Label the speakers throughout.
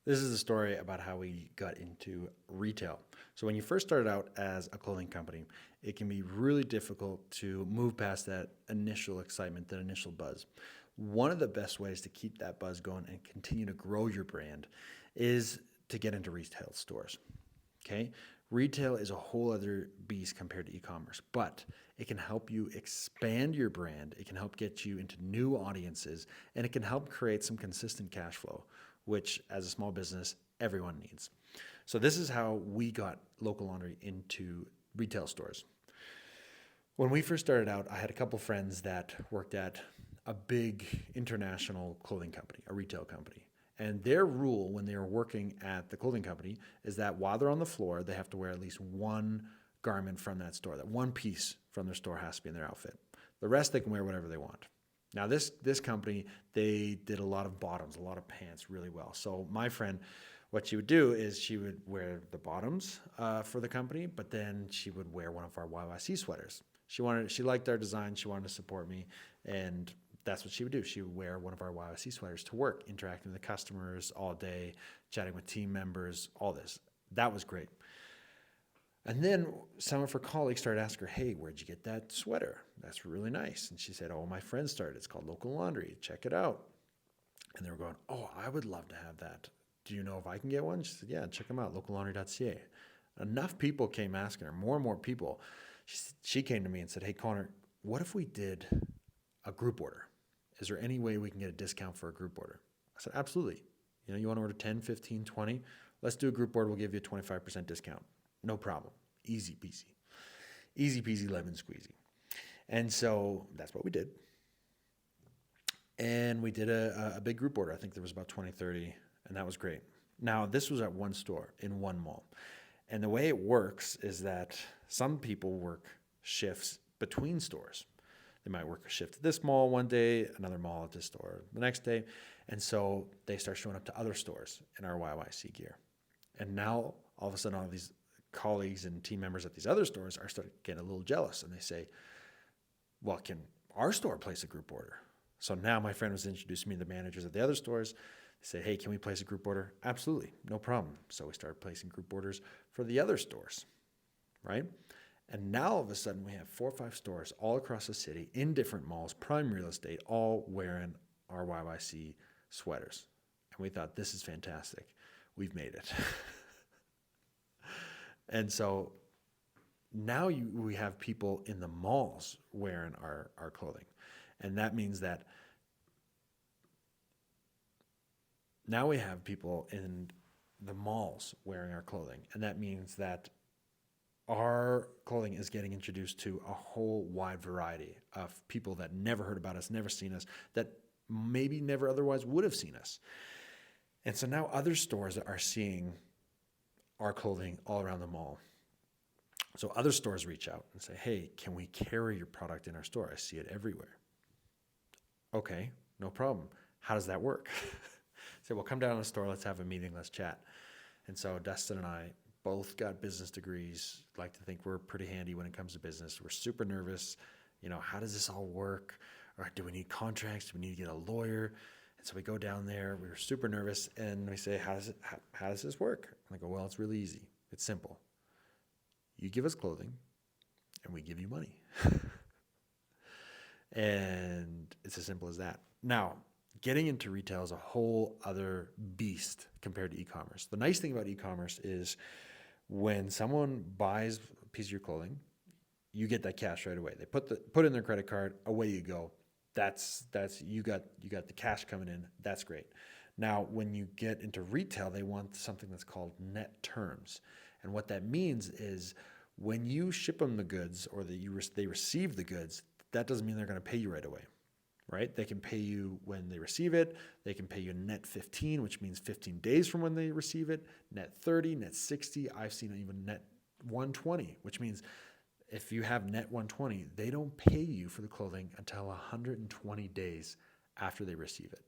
Speaker 1: This is a story about how we got into retail. So, when you first started out as a clothing company, it can be really difficult to move past that initial excitement, that initial buzz. One of the best ways to keep that buzz going and continue to grow your brand is to get into retail stores. Okay. Retail is a whole other beast compared to e-commerce, but it can help you expand your brand. It can help get you into new audiences, and it can help create some consistent cash flow, which as a small business, everyone needs. So this is how we got Local Laundry into retail stores. When we first started out, I had a couple friends that worked at a big international clothing company, a retail company. And their rule when they were working at the clothing company is that while they're on the floor, they have to wear at least one garment from that store. That one piece from their store has to be in their outfit. The rest they can wear whatever they want. Now this company, they did a lot of bottoms, a lot of pants really well. So my friend, what she would do is she would wear the bottoms for the company, but then she would wear one of our YYC sweaters. She liked our design. She wanted to support me, and that's what she would do. She would wear one of our YYC sweaters to work, interacting with the customers all day, chatting with team members, all this. That was great. And then some of her colleagues started asking her, "Hey, where'd you get that sweater? That's really nice." And she said, "Oh, my friend started. It's called Local Laundry. Check it out." And they were going, "Oh, I would love to have that. Do you know if I can get one?" She said, "Yeah, check them out, locallaundry.ca." Enough people came asking her, more and more people. She came to me and said, "Hey, Connor, what if we did a group order? Is there any way we can get a discount for a group order?" I said, "Absolutely. You want to order 10, 15, 20? Let's do a group order. We'll give you a 25% discount. No problem. Easy peasy. Easy peasy lemon squeezy." And so that's what we did. And we did a big group order. I think there was about 20, 30, and that was great. Now, this was at one store in one mall. And the way it works is that some people work shifts between stores. They might work a shift at this mall one day, another mall at this store the next day. And so they start showing up to other stores in our YYC gear. And now, all of a sudden, all of these colleagues and team members at these other stores are starting to get a little jealous. And they say, "Well, can our store place a group order?" So now my friend was introducing me to the managers at the other stores. They said, "Hey, can we place a group order?" "Absolutely, no problem." So we started placing group orders for the other stores, right? And now all of a sudden we have 4 or 5 stores all across the city in different malls, prime real estate, all wearing our YYC sweaters. And we thought, this is fantastic. We've made it. And so now we have people in the malls wearing our clothing. And that means that now we have people in the malls wearing our clothing. And that means that our clothing is getting introduced to a whole wide variety of people that never heard about us, never seen us, that maybe never otherwise would have seen us. And so now other stores are seeing our clothing all around the mall. So other stores reach out and say, "Hey, can we carry your product in our store? I see it everywhere." "Okay, no problem. How does that work?" Say, "Well, come down to the store. Let's have a meeting. Let's chat." And so Dustin and I both got business degrees. Like to think we're pretty handy when it comes to business. We're super nervous. How does this all work? Or do we need contracts? Do we need to get a lawyer? And so we go down there. We were super nervous, and we say, how does this work?" And I go, "Well, it's really easy. It's simple. You give us clothing, and we give you money." And it's as simple as that. Now, getting into retail is a whole other beast compared to e-commerce. The nice thing about e-commerce is when someone buys a piece of your clothing, you get that cash right away. They put in their credit card, away you go. That's you got the cash coming in. That's great. Now, when you get into retail, they want something that's called net terms. And what that means is when you ship them the goods or they receive the goods, that doesn't mean they're going to pay you right away, right? They can pay you when they receive it. They can pay you net 15, which means 15 days from when they receive it, net 30, net 60. I've seen even net 120, which means if you have net 120, they don't pay you for the clothing until 120 days after they receive it.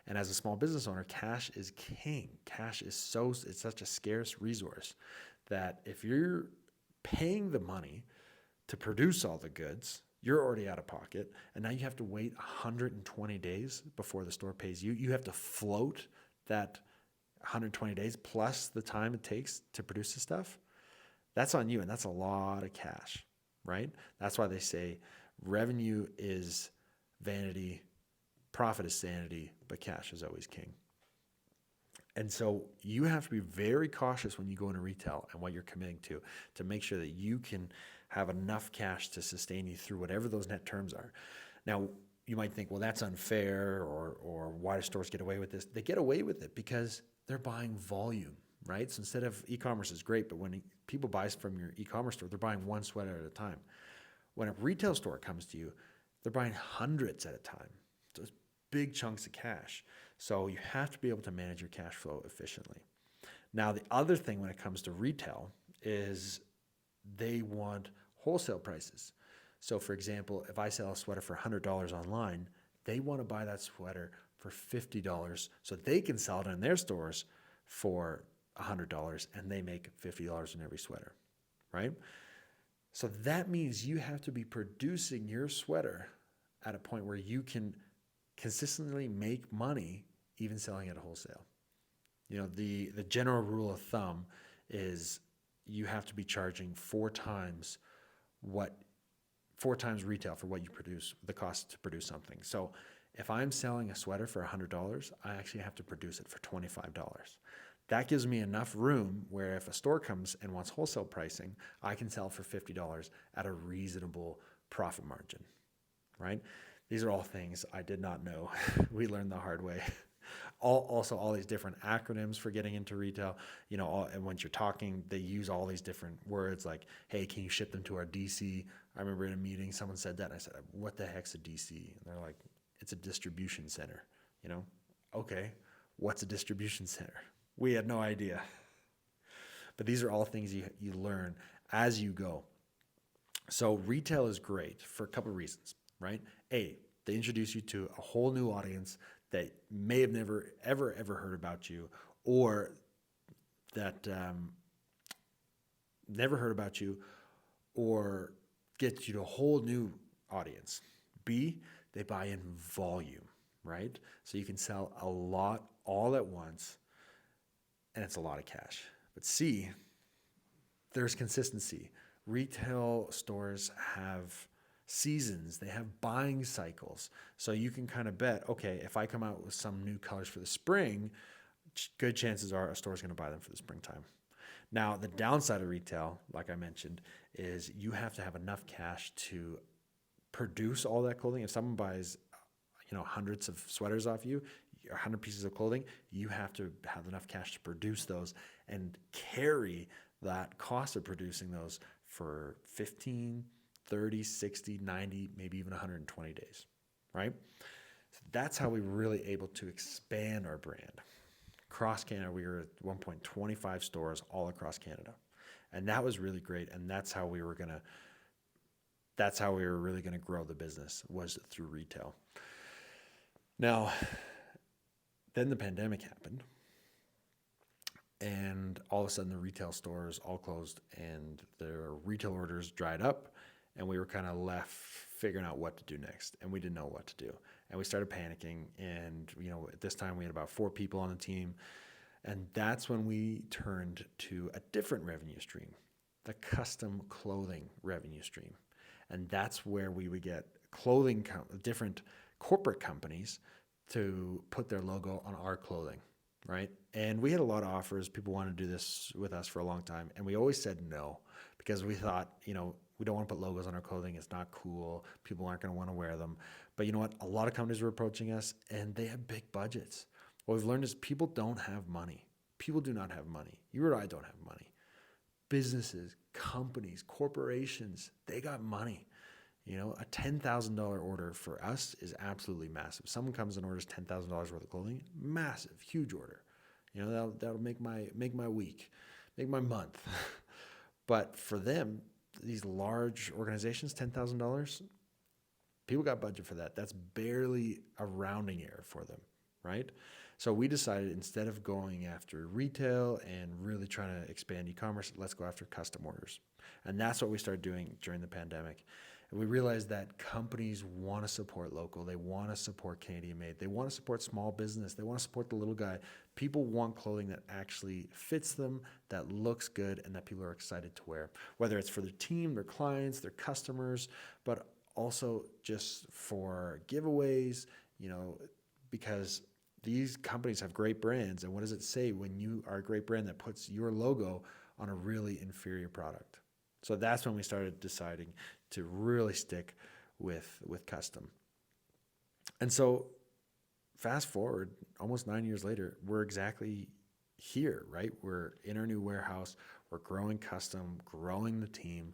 Speaker 1: And as a small business owner, cash is king. Cash is it's such a scarce resource that if you're paying the money to produce all the goods, you're already out of pocket. And now you have to wait 120 days before the store pays you. You have to float that 120 days plus the time it takes to produce the stuff, that's on you. And that's a lot of cash, right? That's why they say revenue is vanity, profit is sanity, but cash is always king. And so you have to be very cautious when you go into retail and what you're committing to make sure that you can have enough cash to sustain you through whatever those net terms are. Now, you might think, well, that's unfair, or why do stores get away with this? They get away with it because they're buying volume, right? So instead of e-commerce is great, but when people buy from your e-commerce store, they're buying one sweater at a time. When a retail store comes to you, they're buying hundreds at a time. So it's big chunks of cash. So you have to be able to manage your cash flow efficiently. Now, the other thing when it comes to retail is they want wholesale prices. So for example, if I sell a sweater for $100 online, they want to buy that sweater for $50 so they can sell it in their stores for $100 and they make $50 in every sweater, right? So that means you have to be producing your sweater at a point where you can consistently make money even selling at a wholesale. The general rule of thumb is you have to be charging four times retail for what you produce, the cost to produce something. So if I'm selling a sweater for $100, I actually have to produce it for $25. That gives me enough room where if a store comes and wants wholesale pricing, I can sell for $50 at a reasonable profit margin, right? These are all things I did not know. We learned the hard way. Also, all these different acronyms for getting into retail. And when you're talking, they use all these different words like, hey, can you ship them to our DC? I remember in a meeting, someone said that, and I said, what the heck's a DC? And they're like, it's a distribution center. Okay, what's a distribution center? We had no idea. But these are all things you learn as you go. So retail is great for a couple of reasons, right? A, they introduce you to a whole new audience that may have never, ever heard about you, or that never heard about you, or get you to a whole new audience. B, they buy in volume, right? So you can sell a lot all at once, and it's a lot of cash. But C, there's consistency. Retail stores have seasons, they have buying cycles. So you can kind of bet, okay, if I come out with some new colors for the spring, good chances are a store is going to buy them for the springtime. Now, the downside of retail, like I mentioned, is you have to have enough cash to produce all that clothing. If someone buys, hundreds of sweaters off you, 100 pieces of clothing, you have to have enough cash to produce those and carry that cost of producing those for 15, 30, 60, 90, maybe even 120 days, right? So that's how we were really able to expand our brand. Across Canada, we were at one point 25 stores all across Canada. And that was really great. And that's how we were really gonna grow the business, was through retail. Now, then the pandemic happened. And all of a sudden the retail stores all closed and their retail orders dried up. And we were kind of left figuring out what to do next. And we didn't know what to do. And we started panicking. And, at this time we had about 4 people on the team. And that's when we turned to a different revenue stream, the custom clothing revenue stream. And that's where we would get different corporate companies to put their logo on our clothing, right? And we had a lot of offers. People wanted to do this with us for a long time. And we always said no, because we thought, we don't want to put logos on our clothing. It's not cool. People aren't going to want to wear them. But you know what? A lot of companies were approaching us and they have big budgets. What we've learned is people don't have money. People do not have money. You or I don't have money. Businesses, companies, corporations, they got money. A $10,000 order for us is absolutely massive. Someone comes and orders $10,000 worth of clothing, massive, huge order. That'll make my week, make my month. But for them, these large organizations, $10,000, people got budget for that. That's barely a rounding error for them, right? So we decided, instead of going after retail and really trying to expand e-commerce, let's go after custom orders. And that's what we started doing during the pandemic. And we realized that companies want to support local. They want to support Canadian made. They want to support small business. They want to support the little guy. People want clothing that actually fits them, that looks good, and that people are excited to wear, whether it's for their team, their clients, their customers, but also just for giveaways, because these companies have great brands. And what does it say when you are a great brand that puts your logo on a really inferior product? So that's when we started deciding to really stick with custom. And so fast forward almost 9 years later, we're exactly here, right? We're in our new warehouse. We're growing custom, growing the team.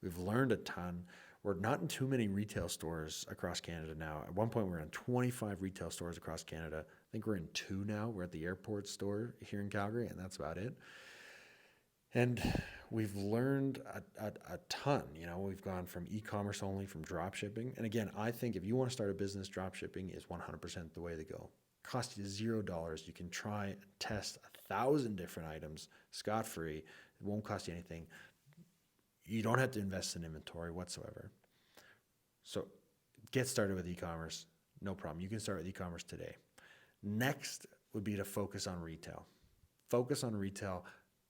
Speaker 1: We've learned a ton. We're not in too many retail stores across Canada now. At one point, we were in 25 retail stores across Canada. I think we're in 2 now. We're at the airport store here in Calgary, and that's about it. And we've learned a ton. We've gone from e-commerce only, from drop shipping. And again, I think if you want to start a business, drop shipping is 100% the way to go. Cost you $0. You can try and test 1,000 different items scot-free. It won't cost you anything. You don't have to invest in inventory whatsoever. So get started with e-commerce. No problem. You can start with e-commerce today. Next would be to focus on retail. Focus on retail.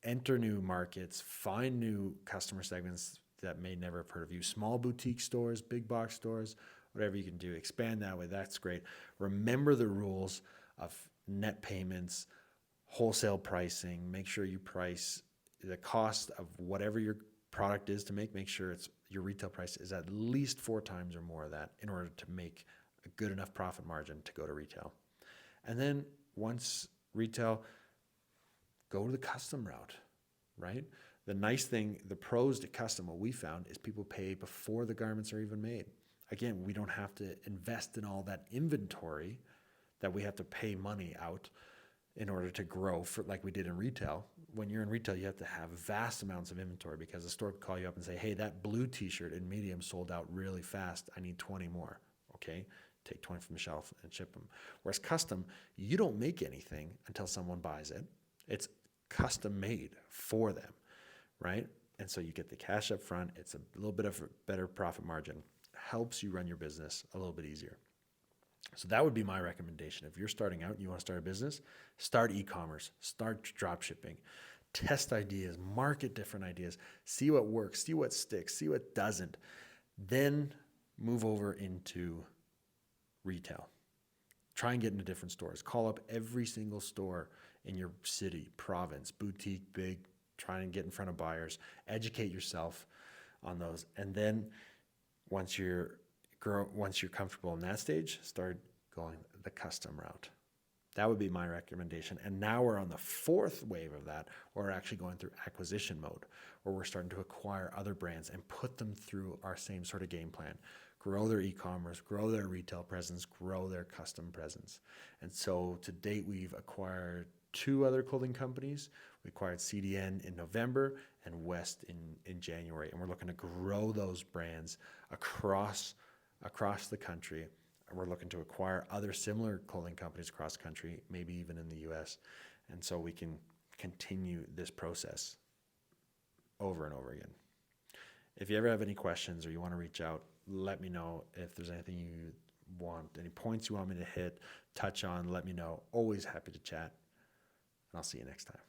Speaker 1: Enter new markets, find new customer segments that may never have heard of you. Small boutique stores, big box stores, whatever you can do. Expand that way. That's great. Remember the rules of net payments, wholesale pricing. Make sure you price the cost of whatever your product is to make sure your retail price is at least 4 times or more of that in order to make a good enough profit margin to go to retail. And then once retail, go to the custom route, right? The nice thing, the pros to custom, what we found is people pay before the garments are even made. Again, we don't have to invest in all that inventory that we have to pay money out in order to grow like we did in retail. When you're in retail, you have to have vast amounts of inventory because the store could call you up and say, hey, that blue t-shirt in medium sold out really fast. I need 20 more. Okay, take 20 from the shelf and ship them. Whereas custom, you don't make anything until someone buys it. It's custom made for them, right? And so you get the cash up front. It's a little bit of a better profit margin. Helps you run your business a little bit easier. So that would be my recommendation. If you're starting out and you want to start a business, start e-commerce, start drop shipping, test ideas, market different ideas, see what works, see what sticks, see what doesn't. Then move over into retail. Try and get into different stores. Call up every single store in your city, province, boutique, big. Try and get in front of buyers. Educate yourself on those. And then once you're comfortable in that stage, start going the custom route. That would be my recommendation. And now we're on the 4th wave of that. We're actually going through acquisition mode, where we're starting to acquire other brands and put them through our same sort of game plan. Grow their e-commerce, grow their retail presence, grow their custom presence. And so to date, we've acquired 2 other clothing companies. We acquired CDN in November and West in January. And we're looking to grow those brands across the country. And we're looking to acquire other similar clothing companies across the country, maybe even in the US. And so we can continue this process over and over again. If you ever have any questions or you want to reach out, let me know. If there's anything you want, any points you want me to touch on, let me know. Always happy to chat. And I'll see you next time.